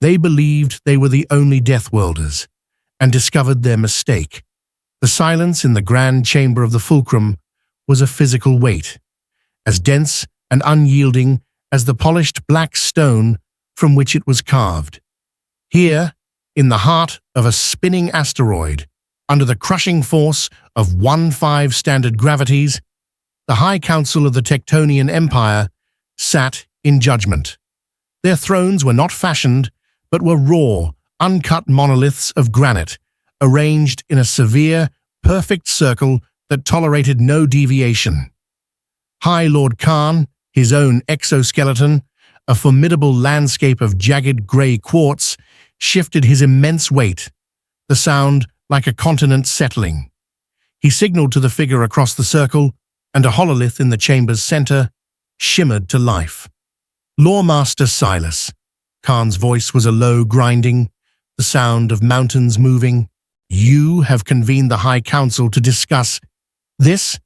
They believed they were the only Deathworlders, and discovered their mistake. The silence in the grand chamber of the fulcrum was a physical weight, as dense and unyielding as the polished black stone from which it was carved. Here, in the heart of a spinning asteroid, under the crushing force of 1.5 standard gravities, the High Council of the Tectonian Empire sat in judgment. Their thrones were not fashioned, but were raw, uncut monoliths of granite, arranged in a severe, perfect circle that tolerated no deviation. High Lord Khan, his own exoskeleton, a formidable landscape of jagged grey quartz, shifted his immense weight, the sound like a continent settling. He signaled to the figure across the circle, and a hololith in the chamber's center shimmered to life. Loremaster Silas. Khan's voice was a low grinding, the sound of mountains moving. You have convened the High Council to discuss this?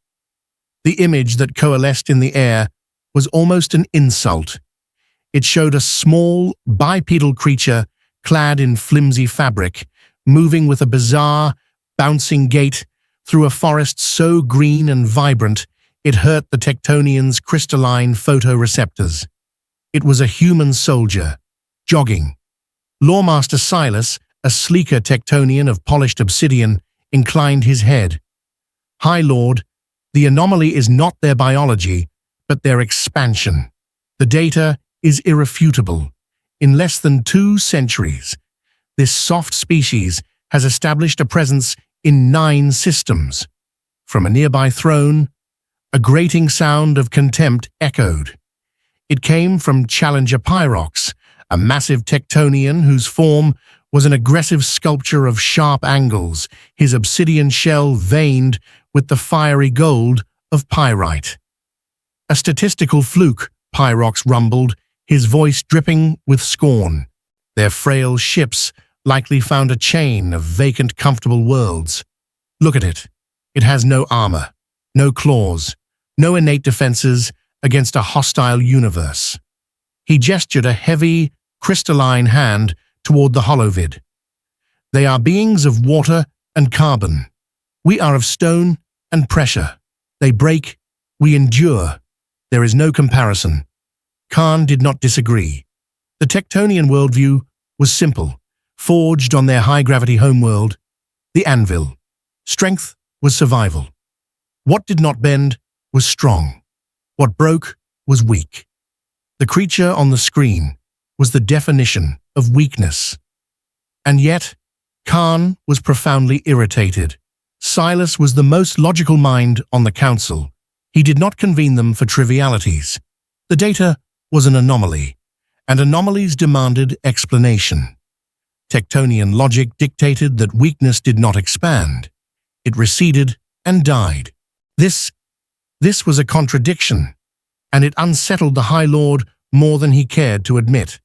The image that coalesced in the air was almost an insult. It showed a small, bipedal creature clad in flimsy fabric, moving with a bizarre, bouncing gait through a forest so green and vibrant it hurt the Tectonians' crystalline photoreceptors. It was a human soldier, jogging. Loremaster Silas, a sleeker Tectonian of polished obsidian, inclined his head. High Lord, the anomaly is not their biology, but their expansion. The data is irrefutable. In less than 2 centuries, this soft species has established a presence in 9 systems. From a nearby throne, a grating sound of contempt echoed. It came from Challenger Pyrox, a massive Tectonian whose form was an aggressive sculpture of sharp angles, his obsidian shell veined with the fiery gold of pyrite. A statistical fluke, Pyrox rumbled, his voice dripping with scorn. Their frail ships likely found a chain of vacant, comfortable worlds. Look at it. It has no armor, no claws, no innate defenses against a hostile universe. He gestured a heavy, crystalline hand toward the holovid. They are beings of water and carbon. We are of stone and pressure. They break, we endure. There is no comparison. Khan did not disagree. The Tectonian worldview was simple, forged on their high-gravity homeworld, the anvil. Strength was survival. What did not bend was strong. What broke was weak. The creature on the screen was the definition of weakness. And yet, Khan was profoundly irritated. Silas was the most logical mind on the council. He did not convene them for trivialities. The data was an anomaly, and anomalies demanded explanation. Tectonian logic dictated that weakness did not expand. It receded and died. This was a contradiction, and it unsettled the High Lord more than he cared to admit.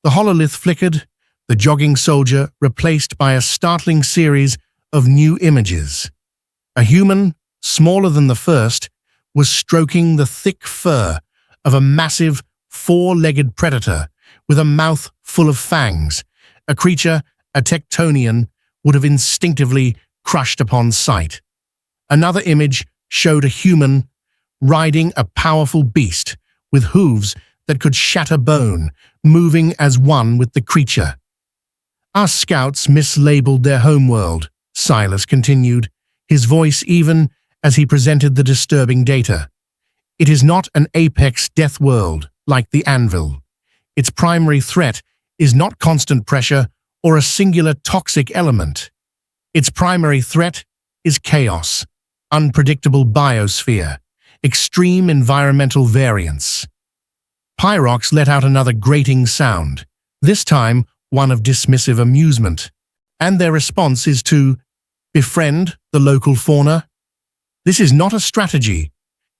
The hololith flickered, the jogging soldier replaced by a startling series of new images. A human, smaller than the first, was stroking the thick fur of a massive, 4-legged predator with a mouth full of fangs, a creature a Tectonian would have instinctively crushed upon sight. Another image showed a human riding a powerful beast with hooves that could shatter bone, moving as one with the creature. Our scouts mislabeled their homeworld, Silas continued, his voice even as he presented the disturbing data. It is not an apex death world like the anvil. Its primary threat is not constant pressure or a singular toxic element. Its primary threat is chaos, unpredictable biosphere, extreme environmental variance. Pyrox let out another grating sound, this time one of dismissive amusement, and their response is to befriend the local fauna. This is not a strategy.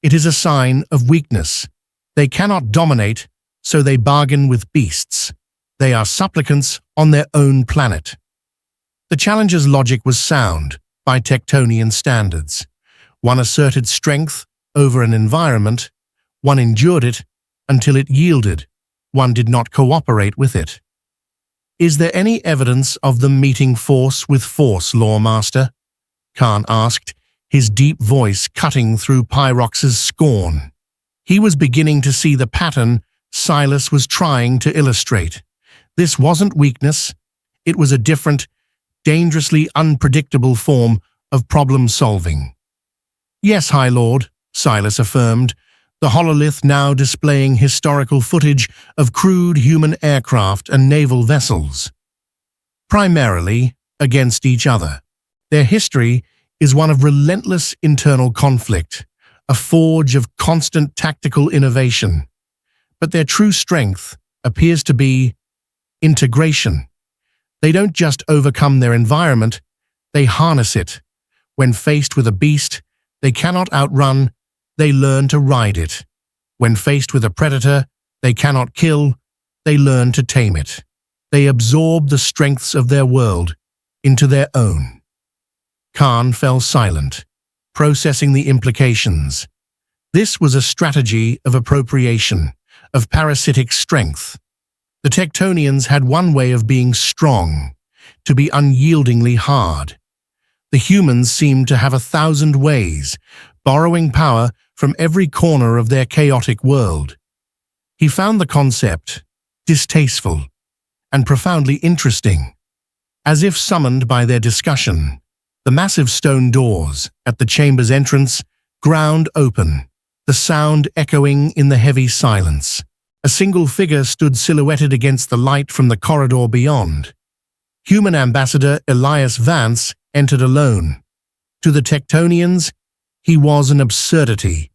It is a sign of weakness. They cannot dominate, so they bargain with beasts. They are supplicants on their own planet. The challenger's logic was sound by Tectonian standards. One asserted strength over an environment, one endured it until it yielded, one did not cooperate with it. Is there any evidence of them meeting force with force, Lawmaster? Khan asked, his deep voice cutting through Pyrox's scorn. He was beginning to see the pattern Silas was trying to illustrate. This wasn't weakness. It was a different, dangerously unpredictable form of problem-solving. Yes, High Lord, Silas affirmed, the hololith now displaying historical footage of crude human aircraft and naval vessels. Primarily against each other. Their history is one of relentless internal conflict, a forge of constant tactical innovation. But their true strength appears to be integration. They don't just overcome their environment, they harness it. When faced with a beast they cannot outrun, they learn to ride it. When faced with a predator they cannot kill, they learn to tame it. They absorb the strengths of their world into their own. Khan fell silent, processing the implications. This was a strategy of appropriation, of parasitic strength. The Tectonians had one way of being strong, to be unyieldingly hard. The humans seemed to have 1,000 ways, borrowing power from every corner of their chaotic world. He found the concept distasteful and profoundly interesting. As if summoned by their discussion, the massive stone doors at the chamber's entrance ground open, the sound echoing in the heavy silence. A single figure stood silhouetted against the light from the corridor beyond. Human Ambassador Elias Vance entered alone. To the Tectonians, he was an absurdity.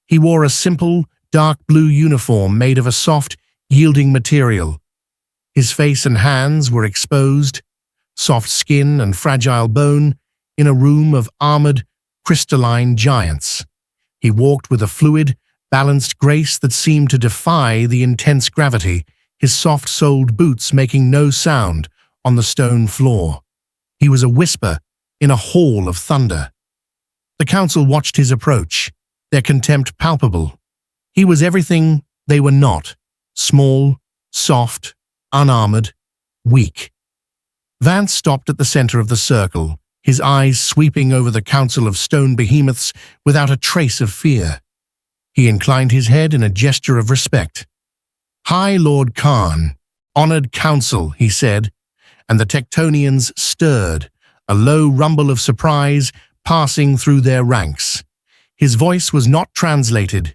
He wore a simple, dark blue uniform made of a soft, yielding material. His face and hands were exposed, soft skin and fragile bone, in a room of armored, crystalline giants. He walked with a fluid, balanced grace that seemed to defy the intense gravity, his soft-soled boots making no sound on the stone floor. He was a whisper in a hall of thunder. The council watched his approach, their contempt palpable. He was everything they were not: small, soft, unarmored, weak. Vance stopped at the center of the circle, his eyes sweeping over the council of stone behemoths without a trace of fear. He inclined his head in a gesture of respect. "High Lord Khan, honored council," he said, and the Tectonians stirred, a low rumble of surprise passing through their ranks. His voice was not translated.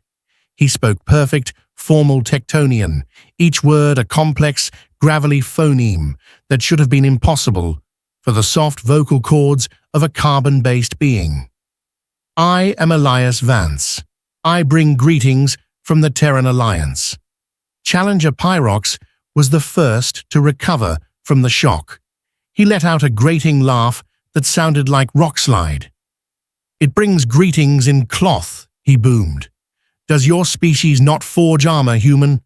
He spoke perfect, formal Tectonian, each word a complex, gravelly phoneme that should have been impossible for the soft vocal cords of a carbon-based being. "I am Elias Vance. I bring greetings from the Terran Alliance." Challenger Pyrox was the first to recover from the shock. He let out a grating laugh that sounded like rockslide. "It brings greetings in cloth," he boomed. "Does your species not forge armor, human?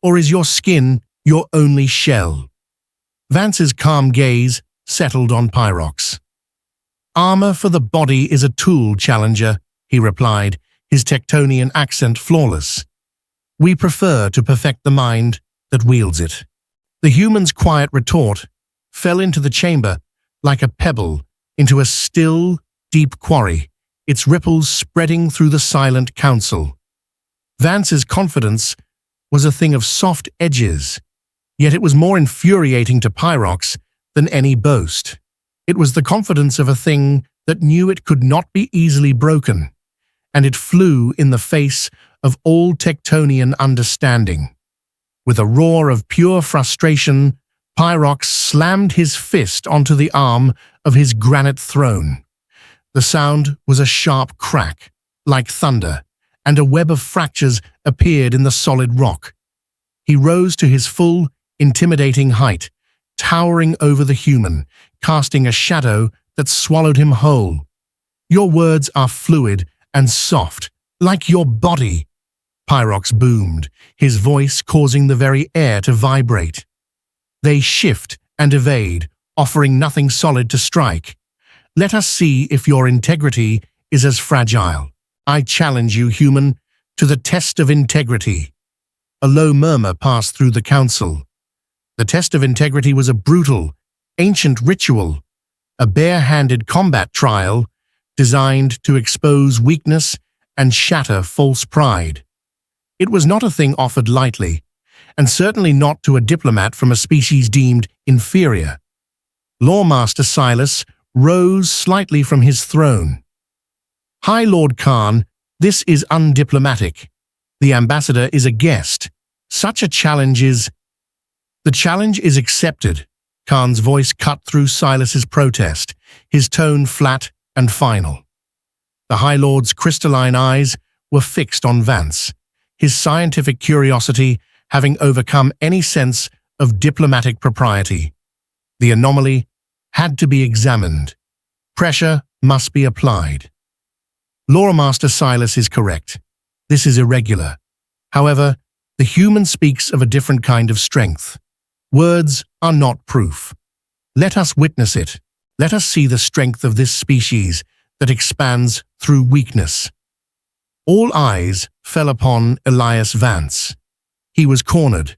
Or is your skin your only shell?" Vance's calm gaze settled on Pyrox. "Armor for the body is a tool, Challenger," he replied, his Tectonian accent flawless. "We prefer to perfect the mind that wields it." The human's quiet retort fell into the chamber like a pebble into a still, deep quarry, its ripples spreading through the silent council. Vance's confidence was a thing of soft edges, yet it was more infuriating to Pyrox than any boast. It was the confidence of a thing that knew it could not be easily broken, and it flew in the face of all Tectonian understanding. With a roar of pure frustration, Pyrox slammed his fist onto the arm of his granite throne. The sound was a sharp crack, like thunder, and a web of fractures appeared in the solid rock. He rose to his full, intimidating height, towering over the human, casting a shadow that swallowed him whole. "Your words are fluid and soft, like your body," Pyrox boomed, his voice causing the very air to vibrate. "They shift and evade, offering nothing solid to strike. Let us see if your integrity is as fragile. I challenge you, human, to the test of integrity." A low murmur passed through the council. The test of integrity was a brutal, ancient ritual, a bare-handed combat trial designed to expose weakness and shatter false pride. It was not a thing offered lightly, and certainly not to a diplomat from a species deemed inferior. Lawmaster Silas rose slightly from his throne. "High Lord Khan, this is undiplomatic. The ambassador is a guest. Such a challenge is—" "The challenge is accepted." Khan's voice cut through Silas's protest, his tone flat and final. The High Lord's crystalline eyes were fixed on Vance, his scientific curiosity having overcome any sense of diplomatic propriety. The anomaly had to be examined. Pressure must be applied. Loremaster Silas is correct. This is irregular. However, the human speaks of a different kind of strength. Words are not proof. Let us witness it. Let us see the strength of this species that expands through weakness. All eyes fell upon Elias Vance. He was cornered,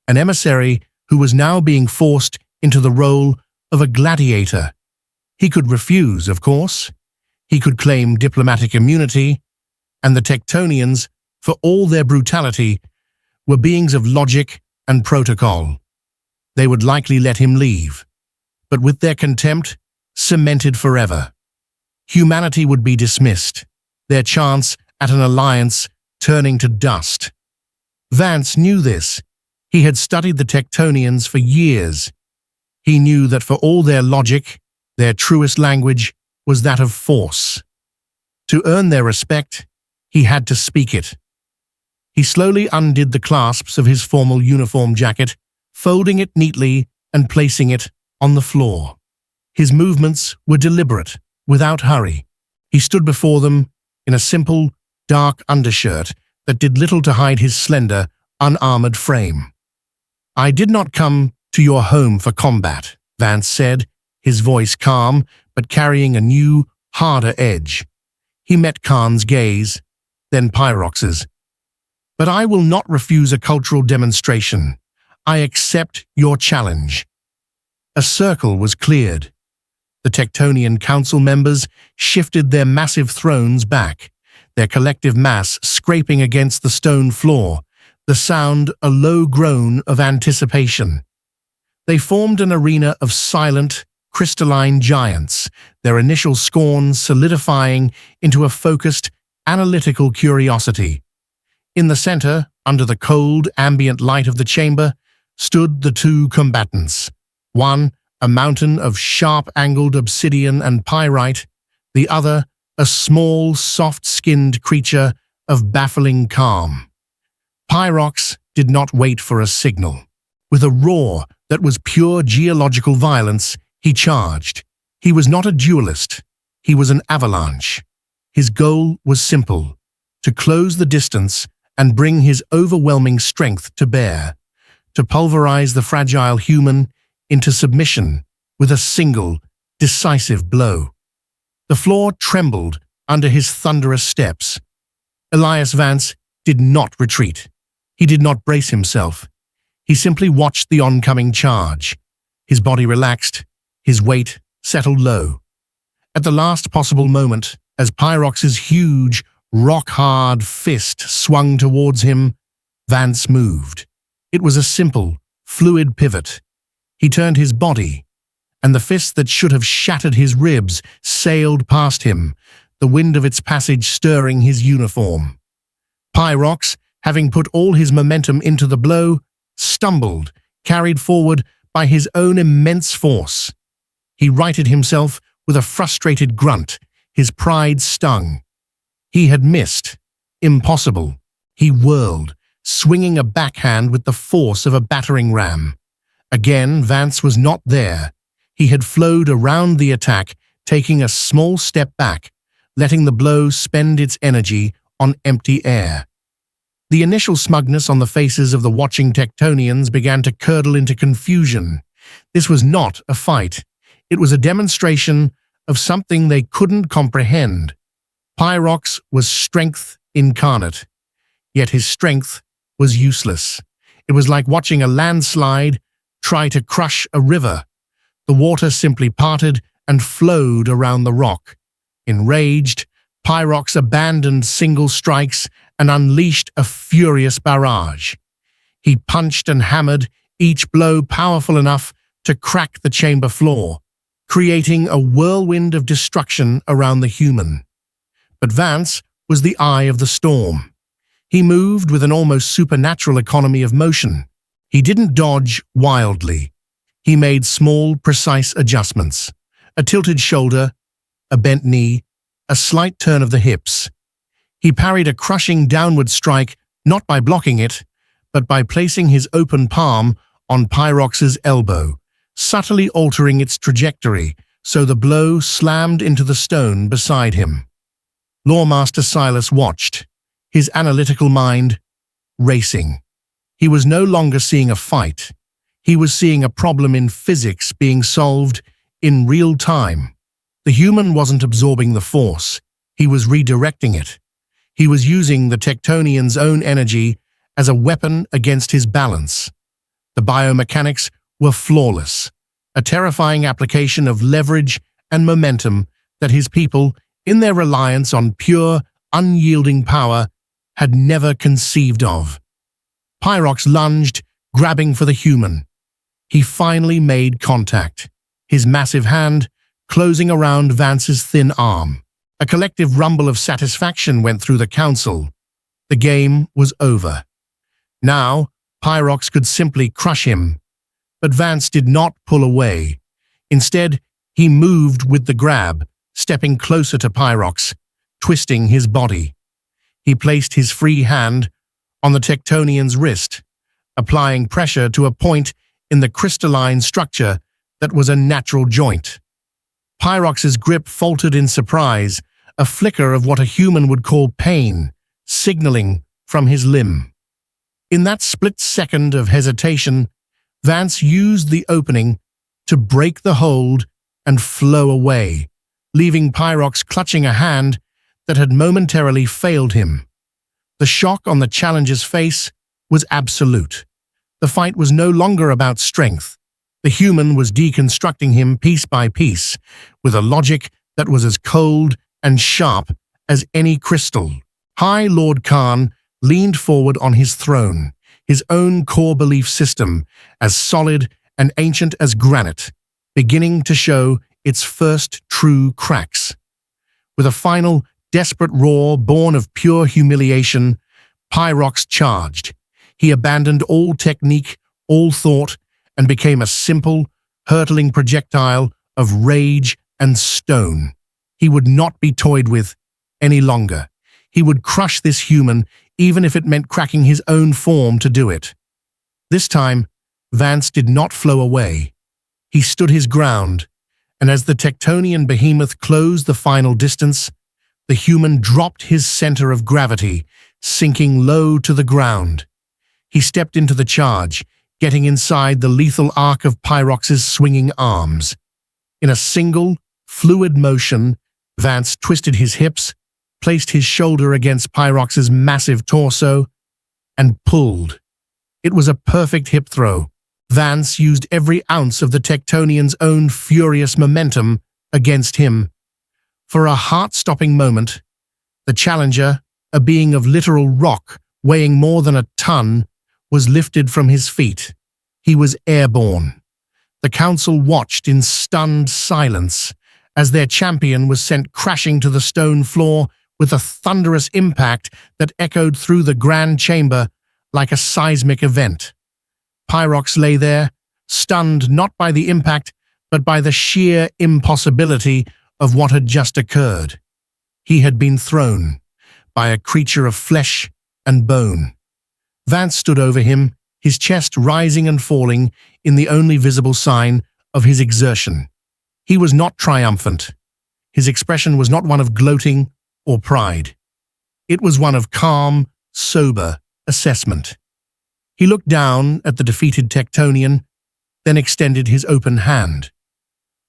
an emissary who was now being forced into the role of a gladiator. He could refuse, of course. He could claim diplomatic immunity, and the Tectonians, for all their brutality, were beings of logic and protocol. They would likely let him leave, but with their contempt cemented forever. Humanity would be dismissed, their chance at an alliance turning to dust. Vance knew this. He had studied the Tectonians for years. He knew that for all their logic, their truest language was that of force. To earn their respect, he had to speak it. He slowly undid the clasps of his formal uniform jacket, folding it neatly and placing it on the floor. His movements were deliberate, without hurry. He stood before them in a simple, dark undershirt that did little to hide his slender, unarmored frame. "I did not come to your home for combat," Vance said, his voice calm but carrying a new, harder edge. He met Khan's gaze, then Pyrox's. "But I will not refuse a cultural demonstration. I accept your challenge." A circle was cleared. The Tectonian council members shifted their massive thrones back, their collective mass scraping against the stone floor, the sound a low groan of anticipation. They formed an arena of silent, crystalline giants, their initial scorn solidifying into a focused, analytical curiosity. In the center, under the cold, ambient light of the chamber, stood the two combatants. One, a mountain of sharp-angled obsidian and pyrite, the other, a small, soft-skinned creature of baffling calm. Pyrox did not wait for a signal. With a roar that was pure geological violence, he charged. He was not a duelist. He was an avalanche. His goal was simple: to close the distance and bring his overwhelming strength to bear, to pulverize the fragile human into submission with a single, decisive blow. The floor trembled under his thunderous steps. Elias Vance did not retreat. He did not brace himself. He simply watched the oncoming charge. His body relaxed, his weight settled low. At the last possible moment, as Pyrox's huge, rock-hard fist swung towards him, Vance moved. It was a simple, fluid pivot. He turned his body, and the fist that should have shattered his ribs sailed past him, the wind of its passage stirring his uniform. Pyrox, having put all his momentum into the blow, stumbled, carried forward by his own immense force. He righted himself with a frustrated grunt, his pride stung. He had missed. Impossible. He whirled, swinging a backhand with the force of a battering ram. Again, Vance was not there. He had flowed around the attack, taking a small step back, letting the blow spend its energy on empty air. The initial smugness on the faces of the watching Tectonians began to curdle into confusion. This was not a fight. It was a demonstration of something they couldn't comprehend. Pyrox was strength incarnate, yet his strength was useless. It was like watching a landslide try to crush a river. The water simply parted and flowed around the rock. Enraged, Pyrox abandoned single strikes and unleashed a furious barrage. He punched and hammered, each blow powerful enough to crack the chamber floor, creating a whirlwind of destruction around the human. But Vance was the eye of the storm. He moved with an almost supernatural economy of motion. He didn't dodge wildly. He made small, precise adjustments. A tilted shoulder, a bent knee, a slight turn of the hips. He parried a crushing downward strike, not by blocking it, but by placing his open palm on Pyrox's elbow, subtly altering its trajectory so the blow slammed into the stone beside him. Loremaster Silas watched, his analytical mind racing. He was no longer seeing a fight. He was seeing a problem in physics being solved in real time. The human wasn't absorbing the force. He was redirecting it. He was using the Tectonian's own energy as a weapon against his balance. The biomechanics were flawless, a terrifying application of leverage and momentum that his people, in their reliance on pure, unyielding power, had never conceived of. Pyrox lunged, grabbing for the human. He finally made contact, his massive hand closing around Vance's thin arm. A collective rumble of satisfaction went through the council. The game was over. Now, Pyrox could simply crush him. But Vance did not pull away. Instead, he moved with the grab, stepping closer to Pyrox, twisting his body. He placed his free hand on the Tectonian's wrist, applying pressure to a point in the crystalline structure that was a natural joint. Pyrox's grip faltered in surprise, a flicker of what a human would call pain, signaling from his limb. In that split second of hesitation, Vance used the opening to break the hold and flow away, leaving Pyrox clutching a hand that had momentarily failed him. The shock on the challenger's face was absolute. The fight was no longer about strength. The human was deconstructing him piece by piece, with a logic that was as cold and sharp as any crystal. High Lord Khan leaned forward on his throne, his own core belief system, as solid and ancient as granite, beginning to show its first true cracks. With a final, desperate roar born of pure humiliation, Pyrox charged. He abandoned all technique, all thought, and became a simple, hurtling projectile of rage and stone. He would not be toyed with any longer. He would crush this human, even if it meant cracking his own form to do it. This time, Vance did not flow away. He stood his ground, and as the Tectonian behemoth closed the final distance, the human dropped his center of gravity, sinking low to the ground. He stepped into the charge, getting inside the lethal arc of Pyrox's swinging arms. In a single, fluid motion, Vance twisted his hips, placed his shoulder against Pyrox's massive torso, and pulled. It was a perfect hip throw. Vance used every ounce of the Tectonian's own furious momentum against him. For a heart-stopping moment, the challenger, a being of literal rock weighing more than a ton, was lifted from his feet. He was airborne. The council watched in stunned silence as their champion was sent crashing to the stone floor with a thunderous impact that echoed through the grand chamber like a seismic event. Pyrox lay there, stunned not by the impact, but by the sheer impossibility of what had just occurred. He had been thrown by a creature of flesh and bone. Vance stood over him, his chest rising and falling in the only visible sign of his exertion. He was not triumphant. His expression was not one of gloating or pride. It was one of calm, sober assessment. He looked down at the defeated Tectonian, then extended his open hand.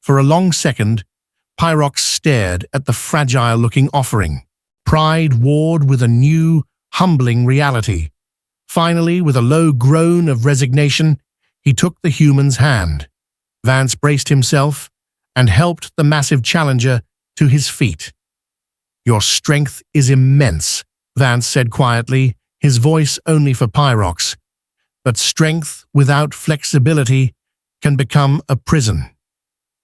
For a long second, Pyrox stared at the fragile-looking offering. Pride warred with a new, humbling reality. Finally, with a low groan of resignation, He took the human's hand. Vance braced himself and helped the massive challenger to his feet. "Your strength is immense," Vance said quietly, his voice only for Pyrox. "But strength without flexibility can become a prison."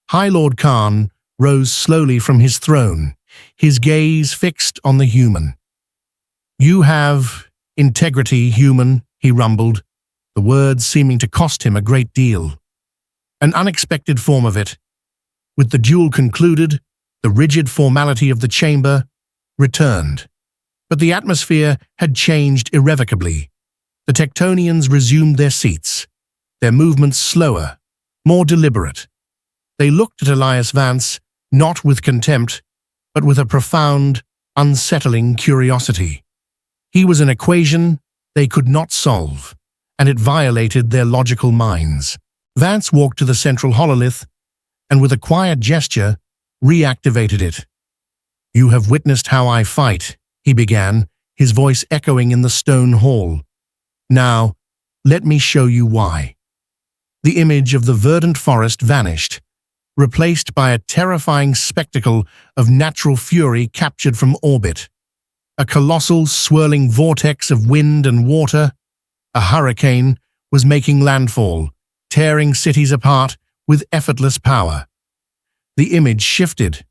High Lord Khan rose slowly from his throne, his gaze fixed on the human. "You have integrity, human," he rumbled, the words seeming to cost him a great deal. An unexpected form of it. With the duel concluded, the rigid formality of the chamber returned. But the atmosphere had changed irrevocably. The Tectonians resumed their seats, their movements slower, more deliberate. They looked at Elias Vance, not with contempt, but with a profound, unsettling curiosity. He was an equation they could not solve, and it violated their logical minds. Vance walked to the central hololith and with a quiet gesture reactivated it. "You have witnessed how I fight," he began, his voice echoing in the stone hall. "Now, let me show you why." The image of the verdant forest vanished, replaced by a terrifying spectacle of natural fury captured from orbit. A colossal, swirling vortex of wind and water, a hurricane, was making landfall, tearing cities apart with effortless power. The image shifted.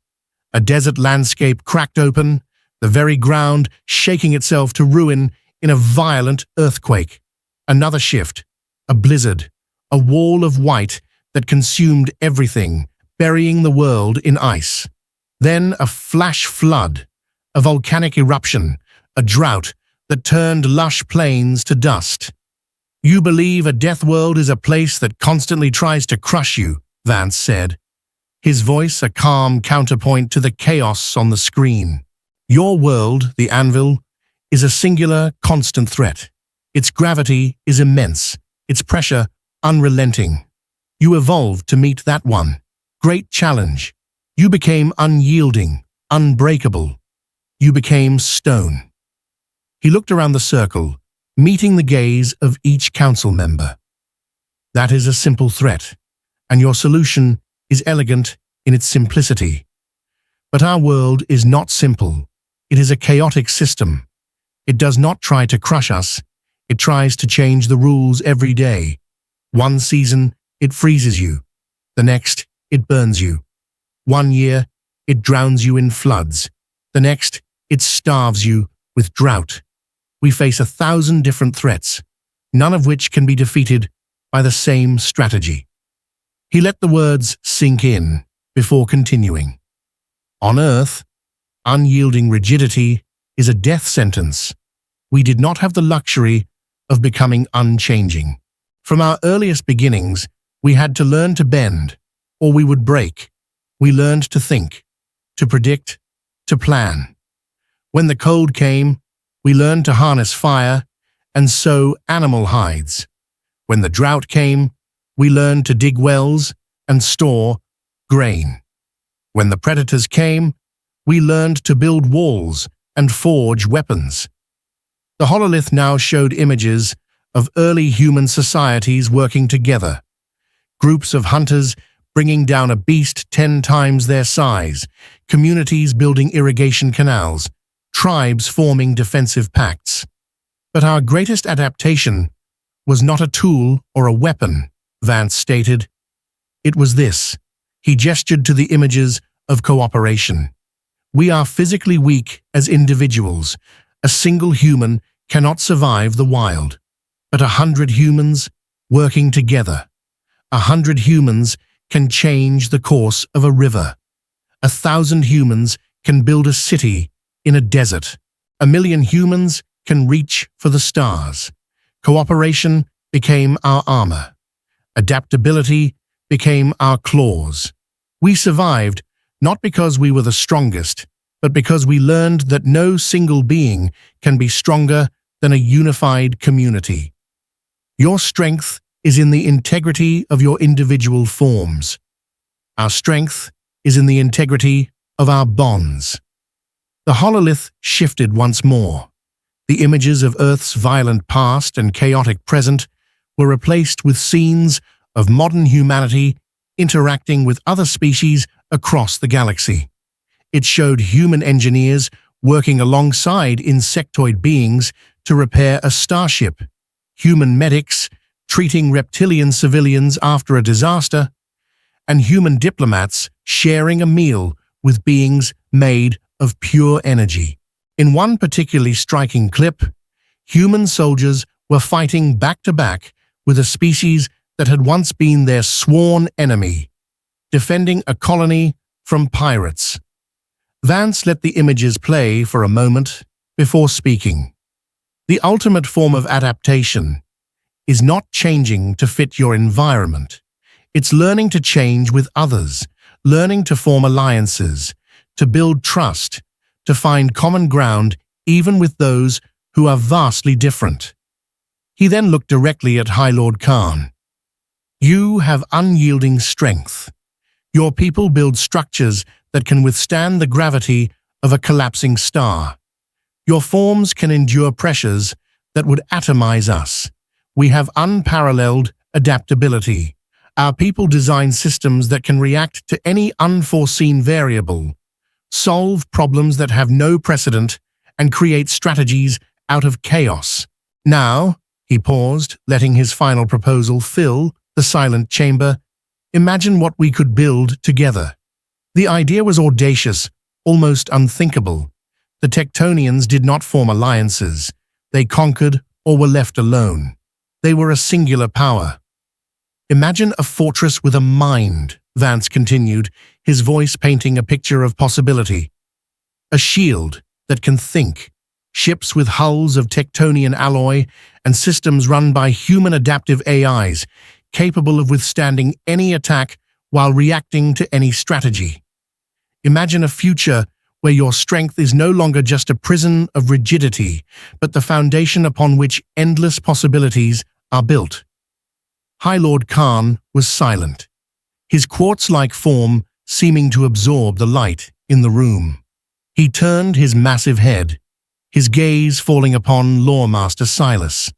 A desert landscape cracked open, the very ground shaking itself to ruin in a violent earthquake. Another shift, a blizzard, a wall of white that consumed everything, burying the world in ice. Then a flash flood, a volcanic eruption, a drought that turned lush plains to dust. "You believe a death world is a place that constantly tries to crush you," Vance said, his voice a calm counterpoint to the chaos on the screen. "Your world, the Anvil, is a singular, constant threat. Its gravity is immense, its pressure unrelenting. You evolved to meet that one. Great challenge. You became unyielding, unbreakable. You became stone." He looked around the circle, meeting the gaze of each council member. "That is a simple threat, and your solution is elegant in its simplicity. But our world is not simple. It is a chaotic system. It does not try to crush us. It tries to change the rules every day. One season, it freezes you. The next, it burns you. One year, it drowns you in floods. The next, it starves you with drought. We face 1,000 different threats, none of which can be defeated by the same strategy." He let the words sink in before continuing. "On Earth, unyielding rigidity is a death sentence. We did not have the luxury of becoming unchanging. From our earliest beginnings, we had to learn to bend, or we would break. We learned to think, to predict, to plan. When the cold came, we learned to harness fire and sew animal hides. When the drought came, we learned to dig wells and store grain. When the predators came, we learned to build walls and forge weapons." The hololith now showed images of early human societies working together. Groups of hunters bringing down a beast 10 times their size, communities building irrigation canals, tribes forming defensive pacts. But our greatest adaptation was not a tool or a weapon, Vance stated. It was this. He gestured to the images of cooperation. "We are physically weak as individuals. A single human cannot survive the wild. But 100 humans working together. 100 humans can change the course of a river. 1,000 humans can build a city in a desert. 1,000,000 humans can reach for the stars. Cooperation became our armor. Adaptability became our claws. We survived not because we were the strongest, but because we learned that no single being can be stronger than a unified community. Your strength is in the integrity of your individual forms. Our strength is in the integrity of our bonds." The hololith shifted once more. The images of Earth's violent past and chaotic present were replaced with scenes of modern humanity interacting with other species across the galaxy. It showed human engineers working alongside insectoid beings to repair a starship, human medics treating reptilian civilians after a disaster, and human diplomats sharing a meal with beings made of pure energy. In one particularly striking clip, human soldiers were fighting back-to-back with a species that had once been their sworn enemy, defending a colony from pirates. Vance let the images play for a moment before speaking. The ultimate form of adaptation is not changing to fit your environment. It's learning to change with others, learning to form alliances, to build trust, to find common ground even with those who are vastly different. He then looked directly at High Lord Khan. You have unyielding strength. Your people build structures that can withstand the gravity of a collapsing star. Your forms can endure pressures that would atomize us. We have unparalleled adaptability. Our people design systems that can react to any unforeseen variable, solve problems that have no precedent, and create strategies out of chaos. Now, he paused, letting his final proposal fill the silent chamber. Imagine what we could build together. The idea was audacious, almost unthinkable. The Tectonians did not form alliances. They conquered or were left alone. They were a singular power. Imagine a fortress with a mind, Vance continued, his voice painting a picture of possibility. A shield that can think, ships with hulls of Tectonian alloy, and systems run by human adaptive AIs, capable of withstanding any attack while reacting to any strategy. Imagine a future where your strength is no longer just a prison of rigidity, but the foundation upon which endless possibilities are built. High Lord Khan was silent, his quartz-like form seeming to absorb the light in the room. He turned his massive head, his gaze falling upon Lore Master Silas.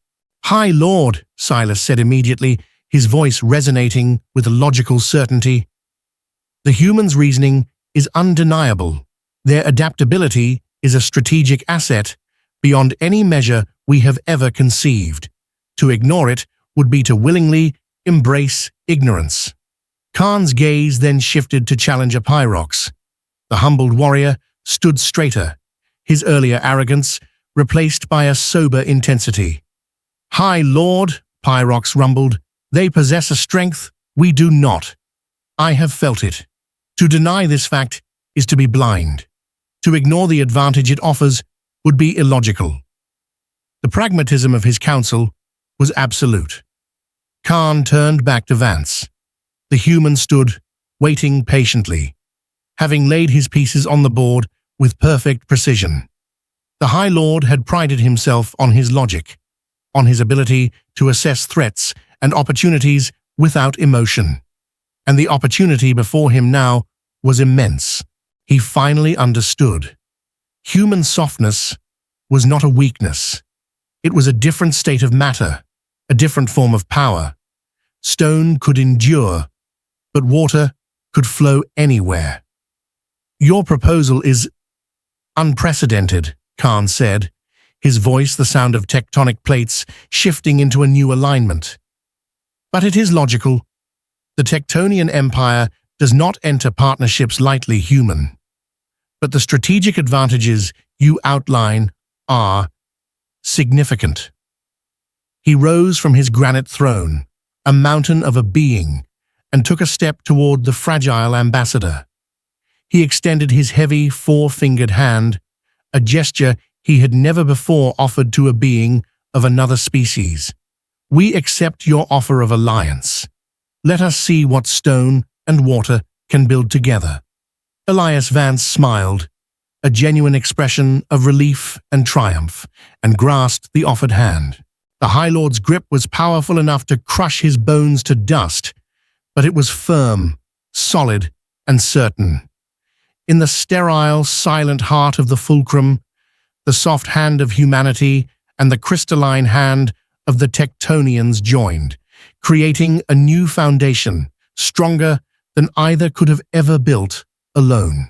"High Lord," Silas said immediately, his voice resonating with a logical certainty. "The humans' reasoning is undeniable. Their adaptability is a strategic asset beyond any measure we have ever conceived. To ignore it would be to willingly embrace ignorance." Khan's gaze then shifted to Challenger Pyrox. The humbled warrior stood straighter, his earlier arrogance replaced by a sober intensity. "High Lord," Pyrox rumbled, "they possess a strength we do not. I have felt it. To deny this fact is to be blind. To ignore the advantage it offers would be illogical." The pragmatism of his counsel was absolute. Khan turned back to Vance. The human stood, waiting patiently, having laid his pieces on the board with perfect precision. The High Lord had prided himself on his logic, on his ability to assess threats and opportunities without emotion. And the opportunity before him now was immense. He finally understood. Human softness was not a weakness. It was a different state of matter, a different form of power. Stone could endure, but water could flow anywhere. "Your proposal is unprecedented," Khan said, his voice the sound of tectonic plates shifting into a new alignment. "But it is logical. The Tectonian Empire does not enter partnerships lightly, human. But the strategic advantages you outline are significant." He rose from his granite throne, a mountain of a being, and took a step toward the fragile ambassador. He extended his heavy, four-fingered hand, a gesture he had never before offered to a being of another species. "We accept your offer of alliance. Let us see what stone and water can build together." Elias Vance smiled, a genuine expression of relief and triumph, and grasped the offered hand. The High Lord's grip was powerful enough to crush his bones to dust, but it was firm, solid, and certain. In the sterile, silent heart of the fulcrum, the soft hand of humanity and the crystalline hand of the Tectonians joined, creating a new foundation, stronger than either could have ever built alone.